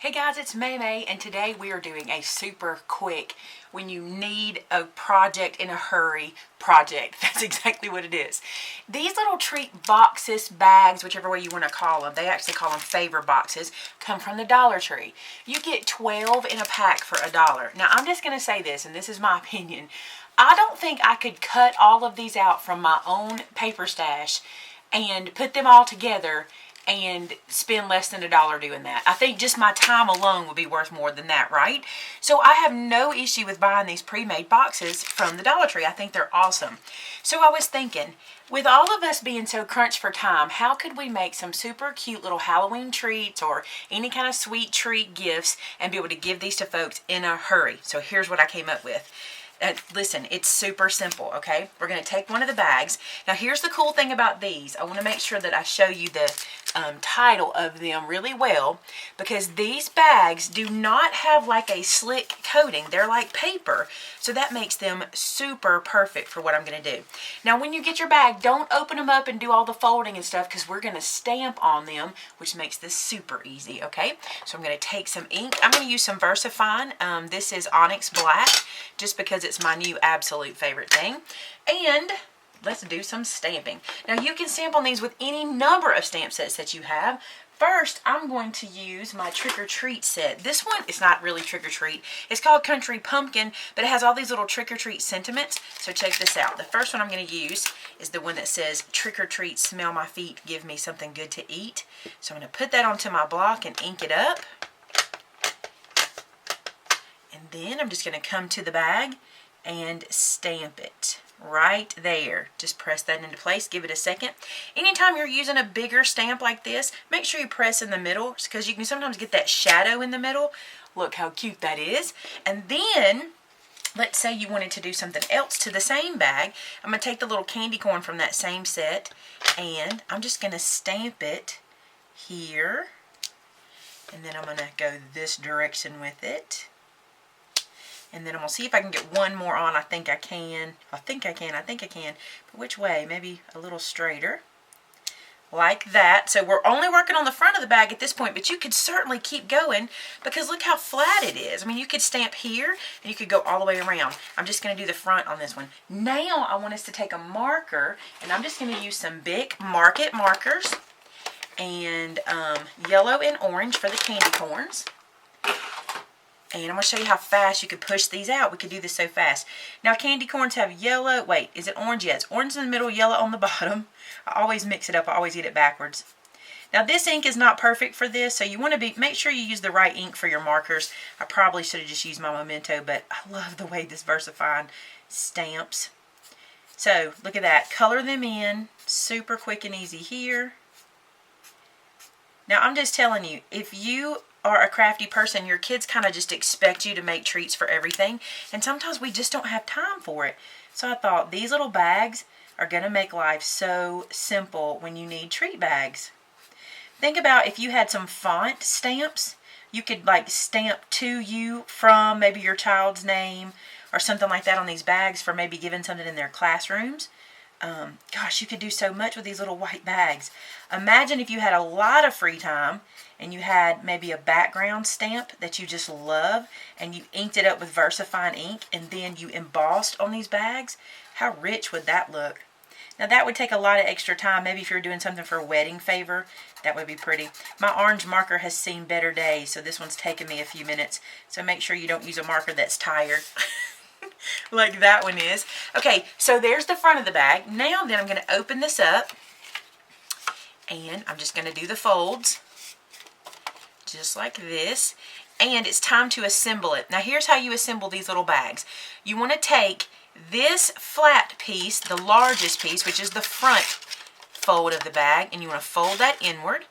Hey guys, it's Maymay, and today we are doing a super quick, when you need a project in a hurry project. That's exactly what it is. These little treat boxes, bags, whichever way you want to call them, they actually call them favor boxes, come from the Dollar Tree. You get 12 in a pack for $1. Now I'm just going to say this, and this is my opinion. I don't think I could cut all of these out from my own paper stash and put them all together and spend less than $1 doing that. I think just my time alone would be worth more than that, right? So I have no issue with buying these pre-made boxes from the Dollar Tree. I think they're awesome. So I was thinking, with all of us being so crunched for time, how could we make some super cute little Halloween treats or any kind of sweet treat gifts and be able to give these to folks in a hurry? So here's what I came up with. Listen, it's super simple, okay? We're going to take one of the bags. Now, here's the cool thing about these. I want to make sure that I show you the title of them really well, because these bags do not have like a slick coating. They're like paper, so that makes them super perfect for what I'm going to do. Now, when you get your bag, don't open them up and do all the folding and stuff, because we're going to stamp on them, which makes this super easy, okay? So I'm going to take some ink. I'm going to use some VersaFine. This is Onyx Black, just because it's my new absolute favorite thing. And let's do some stamping. Now you can stamp on these with any number of stamp sets that you have. First, I'm going to use my Trick or Treat set. This one is not really Trick or Treat. It's called Country Pumpkin, but it has all these little Trick or Treat sentiments. So check this out. The first one I'm going to use is the one that says, Trick or Treat, smell my feet, give me something good to eat. So I'm going to put that onto my block and ink it up. And then I'm just going to come to the bag and stamp it right there. Just press that into place. Give it a second. Anytime you're using a bigger stamp like this, make sure you press in the middle, because you can sometimes get that shadow in the middle. Look how cute that is. And then, let's say you wanted to do something else to the same bag. I'm going to take the little candy corn from that same set, and I'm just going to stamp it here. And then I'm going to go this direction with it. And then I'm going to see if I can get one more on. I think I can. But which way? Maybe a little straighter. Like that. So we're only working on the front of the bag at this point, but you could certainly keep going, because look how flat it is. I mean, you could stamp here and you could go all the way around. I'm just going to do the front on this one. Now I want us to take a marker, and I'm just going to use some big Market markers and yellow and orange for the candy corns. And I'm going to show you how fast you could push these out. We could do this so fast. Now, candy corns have yellow. Wait, is it orange? Yes, orange in the middle, yellow on the bottom. I always mix it up. I always eat it backwards. Now, this ink is not perfect for this, so you want to make sure you use the right ink for your markers. I probably should have just used my Memento, but I love the way this VersaFine stamps. So, look at that. Color them in. Super quick and easy here. Now, I'm just telling you, if you are a crafty person, your kids kind of just expect you to make treats for everything, and sometimes we just don't have time for it. So I thought these little bags are going to make life so simple when you need treat bags. Think about if you had some font stamps. You could like stamp to you from maybe your child's name or something like that on these bags for maybe giving something in their classrooms. Gosh, you could do so much with these little white bags. Imagine if you had a lot of free time and you had maybe a background stamp that you just love, and you inked it up with VersaFine ink, and then you embossed on these bags. How rich would that look? Now, that would take a lot of extra time. Maybe if you're doing something for a wedding favor, that would be pretty. My orange marker has seen better days, so this one's taken me a few minutes. So make sure you don't use a marker that's tired. Like that one is. Okay, so there's the front of the bag. Now then I'm going to open this up, and I'm just going to do the folds just like this, and it's time to assemble it. Now here's how you assemble these little bags. You want to take this flat piece, the largest piece, which is the front fold of the bag, and you want to fold that inward,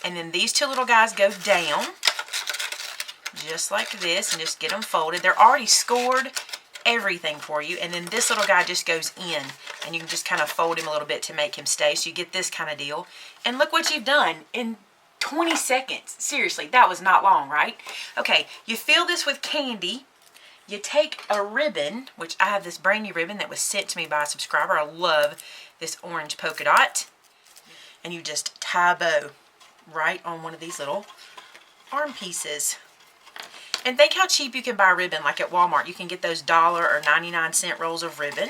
and then these two little guys go down just like this, and just get them folded. They're already scored, everything for you, and then this little guy just goes in, and you can just kind of fold him a little bit to make him stay, so you get this kind of deal. And look what you've done in 20 seconds. Seriously, that was not long, right? Okay, you fill this with candy. You take a ribbon, which I have this brand new ribbon that was sent to me by a subscriber. I love this orange polka dot. And you just tie a bow right on one of these little arm pieces. And think how cheap you can buy ribbon, like at Walmart. You can get those $1 or 99-cent rolls of ribbon.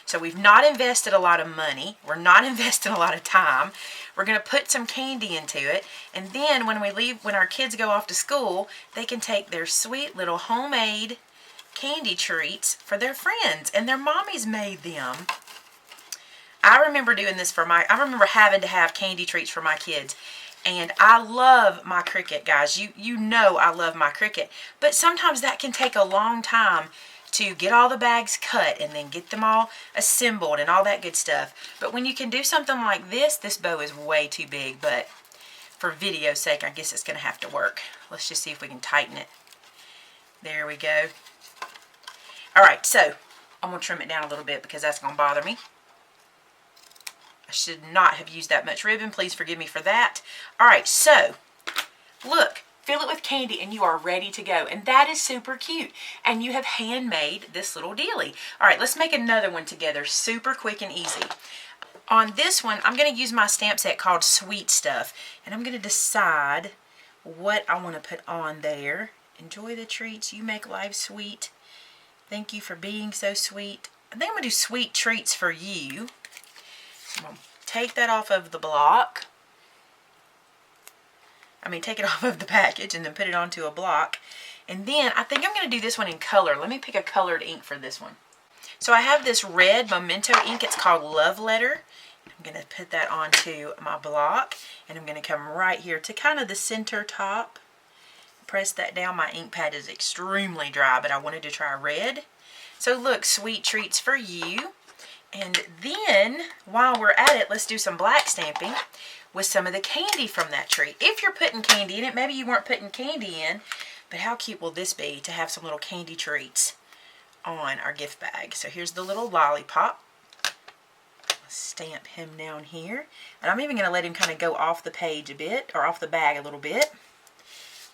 So we've not invested a lot of money. We're not investing a lot of time. We're going to put some candy into it. And then when our kids go off to school, they can take their sweet little homemade candy treats for their friends. And their mommies made them. I remember doing this I remember having to have candy treats for my kids. And I love my Cricut, guys. You know I love my Cricut. But sometimes that can take a long time to get all the bags cut and then get them all assembled and all that good stuff. But when you can do something like this bow is way too big. But for video's sake, I guess it's going to have to work. Let's just see if we can tighten it. There we go. Alright, so I'm going to trim it down a little bit because that's going to bother me. I should not have used that much ribbon. Please forgive me for that. Alright, so look, fill it with candy and you are ready to go. And that is super cute. And you have handmade this little dealie. Alright, let's make another one together. Super quick and easy. On this one, I'm going to use my stamp set called Sweet Stuff. And I'm going to decide what I want to put on there. Enjoy the treats. You make life sweet. Thank you for being so sweet. I think I'm going to do sweet treats for you. I'm going to take that off of the block. Take it off of the package and then put it onto a block. And then I think I'm going to do this one in color. Let me pick a colored ink for this one. So I have this red Memento ink. It's called Love Letter. I'm going to put that onto my block. And I'm going to come right here to kind of the center top. Press that down. My ink pad is extremely dry, but I wanted to try red. So look, sweet treats for you. And then, while we're at it, let's do some black stamping with some of the candy from that tree. If you're putting candy in it, maybe you weren't putting candy in, but how cute will this be to have some little candy treats on our gift bag? So here's the little lollipop. Let's stamp him down here. And I'm even going to let him kind of go off the page a bit, or off the bag a little bit,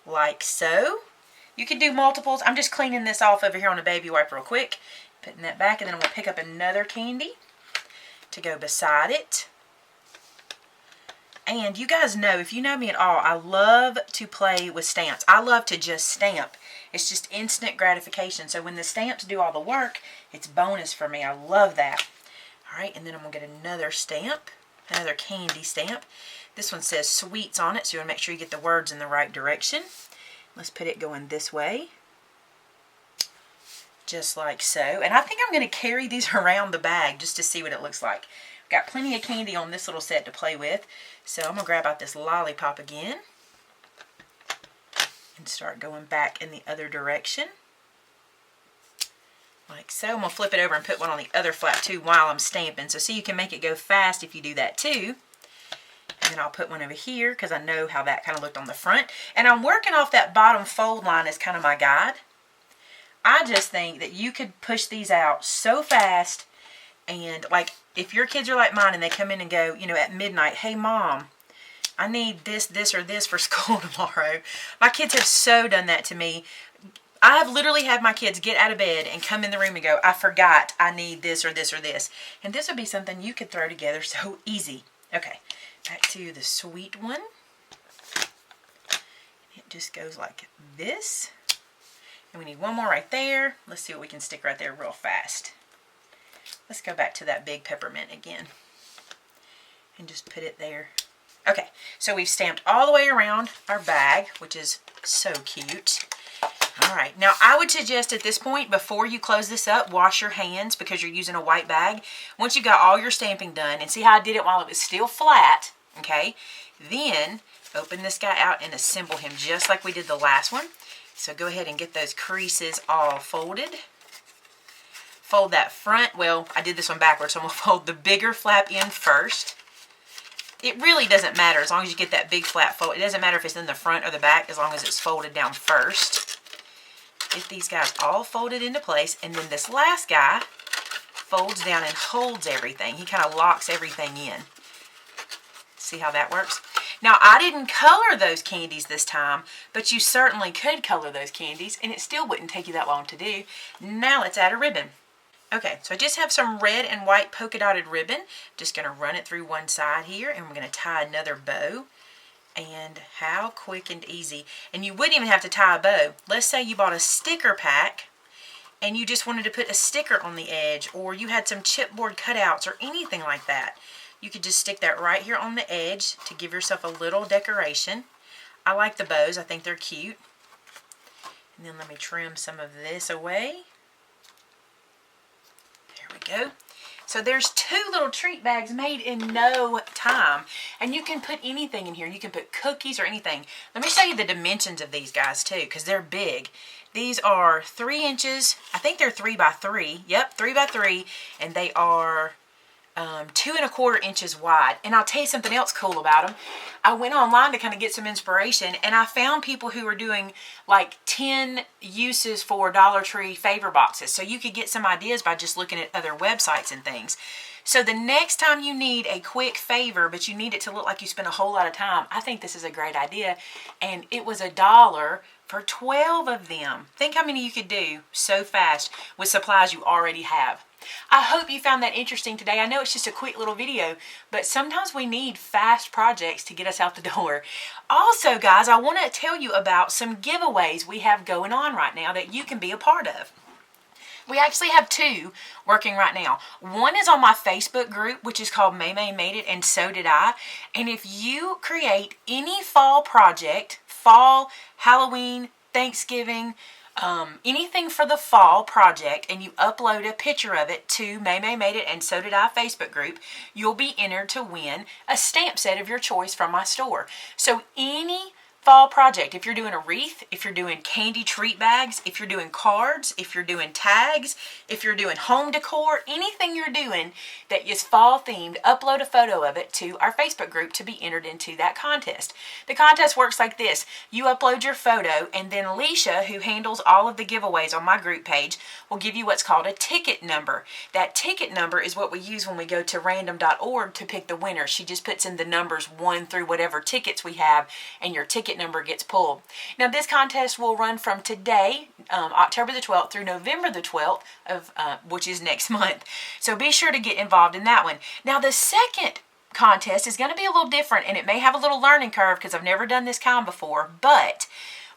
like so. You can do multiples. I'm just cleaning this off over here on a baby wipe real quick. Putting that back, and then I'm going to pick up another candy to go beside it. And you guys know, if you know me at all, I love to play with stamps. I love to just stamp. It's just instant gratification. So when the stamps do all the work, it's bonus for me. I love that. Alright, and then I'm going to get another stamp, another candy stamp. This one says sweets on it, so you want to make sure you get the words in the right direction. Let's put it going this way. Just like so. And I think I'm going to carry these around the bag just to see what it looks like. Got plenty of candy on this little set to play with. So I'm going to grab out this lollipop again. And start going back in the other direction. Like so. I'm going to flip it over and put one on the other flap too while I'm stamping. So see, you can make it go fast if you do that too. And then I'll put one over here because I know how that kind of looked on the front. And I'm working off that bottom fold line as kind of my guide. I just think that you could push these out so fast, and like if your kids are like mine and they come in and go, you know, at midnight, hey mom, I need this, this, or this for school tomorrow. My kids have so done that to me. I have literally had my kids get out of bed and come in the room and go, I forgot I need this or this or this. And this would be something you could throw together so easy. Okay, back to the sweet one. It just goes like this. And we need one more right there. Let's see what we can stick right there real fast. Let's go back to that big peppermint again. And just put it there. Okay, so we've stamped all the way around our bag, which is so cute. Alright, now I would suggest at this point, before you close this up, wash your hands because you're using a white bag. Once you've got all your stamping done, and see how I did it while it was still flat, okay? Then, open this guy out and assemble him just like we did the last one. So go ahead and get those creases all folded. Fold that front. Well, I did this one backwards, so I'm going to fold the bigger flap in first. It really doesn't matter as long as you get that big flat fold. It doesn't matter if it's in the front or the back as long as it's folded down first. Get these guys all folded into place, and then this last guy folds down and holds everything. He kind of locks everything in. See how that works? Now, I didn't color those candies this time, but you certainly could color those candies, and it still wouldn't take you that long to do. Now, let's add a ribbon. Okay, so I just have some red and white polka dotted ribbon. Just going to run it through one side here, and we're going to tie another bow And how quick and easy. And you wouldn't even have to tie a bow. Let's say you bought a sticker pack and you just wanted to put a sticker on the edge, or you had some chipboard cutouts or anything like that. You could just stick that right here on the edge to give yourself a little decoration. I like the bows. I think they're cute. And then let me trim some of this away. There we go. So there's 2 little treat bags made in no time. And you can put anything in here. You can put cookies or anything. Let me show you the dimensions of these guys too, because they're big. These are 3 inches. I think they're 3 by 3. Yep, 3 by 3. And they are 2 1/4 inches wide. And I'll tell you something else cool about them. I went online to kind of get some inspiration, and I found people who were doing like 10 uses for Dollar Tree favor boxes. So you could get some ideas by just looking at other websites and things. So the next time you need a quick favor, but you need it to look like you spent a whole lot of time, I think this is a great idea. And it was $1 for 12 of them. Think how many you could do so fast with supplies you already have. I hope you found that interesting today. I know it's just a quick little video, but sometimes we need fast projects to get us out the door. Also, guys, I want to tell you about some giveaways we have going on right now that you can be a part of. We actually have 2 working right now. One is on my Facebook group, which is called Maymay Made It and So Did I. And if you create any fall project, fall, Halloween, Thanksgiving, anything for the fall project, and you upload a picture of it to Maymay Made It and So Did I Facebook group, you'll be entered to win a stamp set of your choice from my store. So any fall project, if you're doing a wreath, if you're doing candy treat bags, if you're doing cards, if you're doing tags, if you're doing home decor, anything you're doing that is fall themed, upload a photo of it to our Facebook group to be entered into that contest. The contest works like this. You upload your photo, and then Alicia, who handles all of the giveaways on my group page, will give you what's called a ticket number. That ticket number is what we use when we go to random.org to pick the winner. She just puts in the numbers 1 through whatever tickets we have, and your ticket number gets pulled. Now this contest will run from today, October the 12th, through November the 12th, of which is next month. So be sure to get involved in that one. Now the second contest is going to be a little different, and it may have a little learning curve because I've never done this kind before, but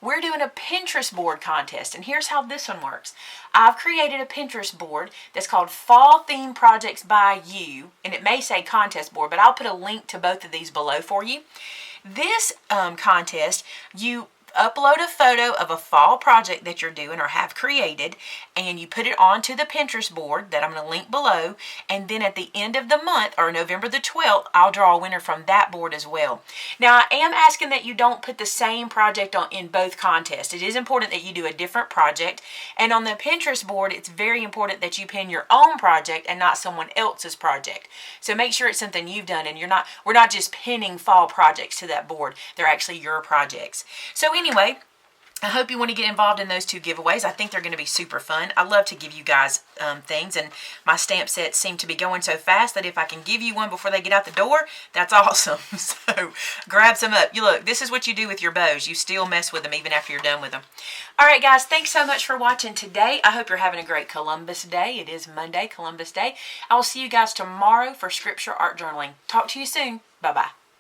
we're doing a Pinterest board contest, and here's how this one works. I've created a Pinterest board that's called Fall Theme Projects by You, and it may say contest board, but I'll put a link to both of these below for you. This contest, you upload a photo of a fall project that you're doing or have created, and you put it onto the Pinterest board that I'm going to link below, and then at the end of the month, or November the 12th, I'll draw a winner from that board as well. Now, I am asking that you don't put the same project on in both contests. It is important that you do a different project, and on the Pinterest board, it's very important that you pin your own project and not someone else's project. So make sure it's something you've done, and we're not just pinning fall projects to that board. They're actually your projects. So anyway, I hope you want to get involved in those 2 giveaways. I think they're going to be super fun. I love to give you guys things, and my stamp sets seem to be going so fast that if I can give you one before they get out the door, that's awesome. So grab some up. You look, this is what you do with your bows. You still mess with them even after you're done with them. All right, guys, thanks so much for watching today. I hope you're having a great Columbus Day. It is Monday, Columbus Day. I will see you guys tomorrow for Scripture Art Journaling. Talk to you soon. Bye-bye.